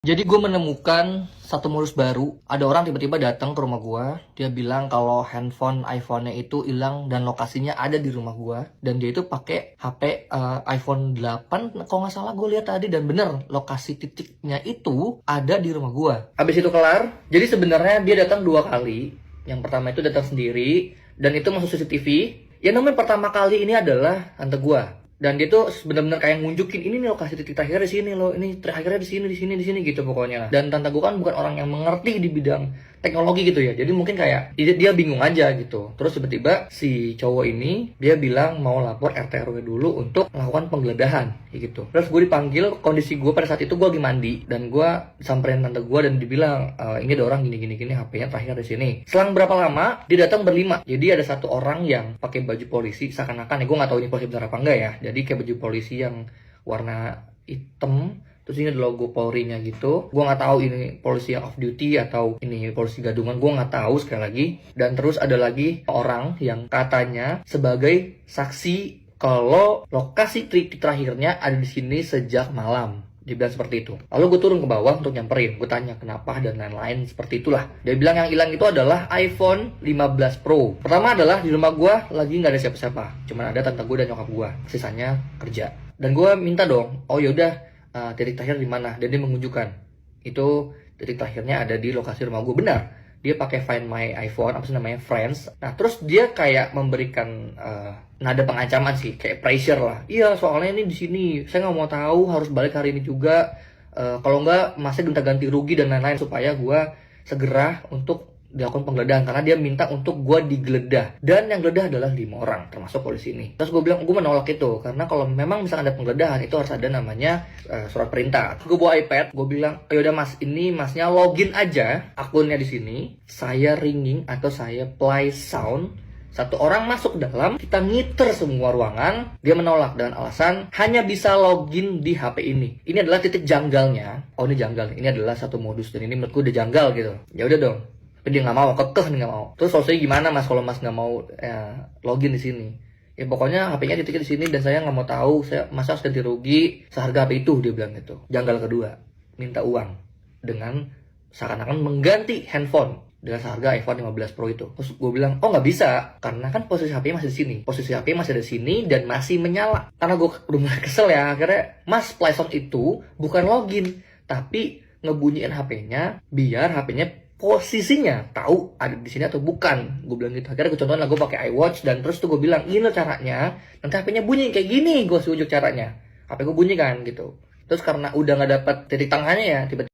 Jadi gue menemukan satu modus baru. Ada orang tiba-tiba datang ke rumah gue. Dia bilang kalau handphone iPhone-nya itu hilang dan lokasinya ada di rumah gue. Dan dia itu pakai HP iPhone 8 kalau nggak salah gue lihat tadi. Dan bener, lokasi titiknya itu ada di rumah gue. Habis itu kelar. Jadi sebenarnya dia datang 2 kali. Yang pertama itu datang sendiri. Dan itu masuk CCTV. Yang namanya pertama kali ini adalah tante gue. Dan dia tuh benar-benar kayak ngunjukin ini nih lokasi titik terakhirnya di sini loh, ini terakhirnya di sini gitu pokoknya. Dan tante gue kan bukan orang yang mengerti di bidang teknologi gitu ya, jadi mungkin kayak dia bingung aja gitu. Terus tiba-tiba si cowok ini dia bilang mau lapor RT RW dulu untuk melakukan penggeledahan gitu. Terus gue dipanggil, kondisi gue pada saat itu gue lagi mandi dan gue samperin tante gue dan dibilang ini ada orang gini HP-nya terakhir di sini. Selang berapa lama dia datang berlima, jadi ada satu orang yang pakai baju polisi seakan-akan ya, gue nggak tahu ini polisi benar apa enggak ya. Jadi kayak baju polisi yang warna hitam, terus ini ada logo Polri-nya gitu. Gue nggak tahu ini polisi yang off duty atau ini polisi gadungan, gue nggak tahu sekali lagi. Dan terus ada lagi orang yang katanya sebagai saksi kalau lokasi titik terakhirnya ada di sini sejak malam. Dia bilang seperti itu. Lalu gue turun ke bawah untuk nyamperin. Gue tanya kenapa dan lain-lain seperti itulah. Dia bilang yang hilang itu adalah iPhone 15 Pro. Pertama adalah di rumah gue lagi nggak ada siapa-siapa. Cuman ada tante gue dan nyokap gue. Sisanya kerja. Dan gue minta dong, oh yaudah titik terakhir di mana? Dan dia menunjukkan itu titik terakhirnya ada di lokasi rumah gue. Benar. Dia pakai Find My iPhone, apa sih namanya, Friends. Nah, terus dia kayak memberikan nada pengancaman sih, kayak pressure lah. Iya, soalnya ini di sini, saya nggak mau tahu, harus balik hari ini juga. Kalau nggak, masnya gonta-ganti rugi dan lain-lain supaya gue segera untuk dilakukan penggeledahan, karena dia minta untuk gue digeledah. Dan yang geledah adalah 5 orang termasuk polisi ini. Terus gue bilang gue menolak itu, karena kalau memang misalnya ada penggeledahan itu harus ada namanya surat perintah. Gue bawa iPad, gue bilang ayo udah mas, ini masnya login aja akunnya di sini, saya ringing atau saya play sound, satu orang masuk dalam, kita ngiter semua ruangan. Dia menolak dengan alasan hanya bisa login di HP ini. Ini adalah titik janggalnya. Oh, ini janggal, ini adalah satu modus dan ini menurutku udah janggal gitu. Ya udah dong. Tapi dia nggak mau, kekeh nih nggak mau. Terus solusinya gimana mas kalau mas nggak mau login di sini? Ya pokoknya HP-nya titiknya di sini dan saya nggak mau tahu. Masa harus ganti rugi seharga HP itu, dia bilang gitu. Janggal kedua, minta uang dengan seakan-akan mengganti handphone dengan seharga iPhone 15 Pro itu. Terus gue bilang, oh nggak bisa, karena kan posisi HP masih di sini. Posisi HP masih ada di sini dan masih menyala. Karena gue udah mulai kesel ya, akhirnya mas play sound itu bukan login, tapi ngebunyiin HP-nya biar HP-nya posisinya tahu ada di sini atau bukan. Gue bilang gitu. Akhirnya gue contohin lah, gue pakai iWatch dan terus tuh gue bilang ini loh caranya. Nanti HP-nya bunyi kayak gini, gue tunjuk caranya. HP gue bunyi kan gitu. Terus karena udah nggak dapat titik tengahnya ya, tiba-tiba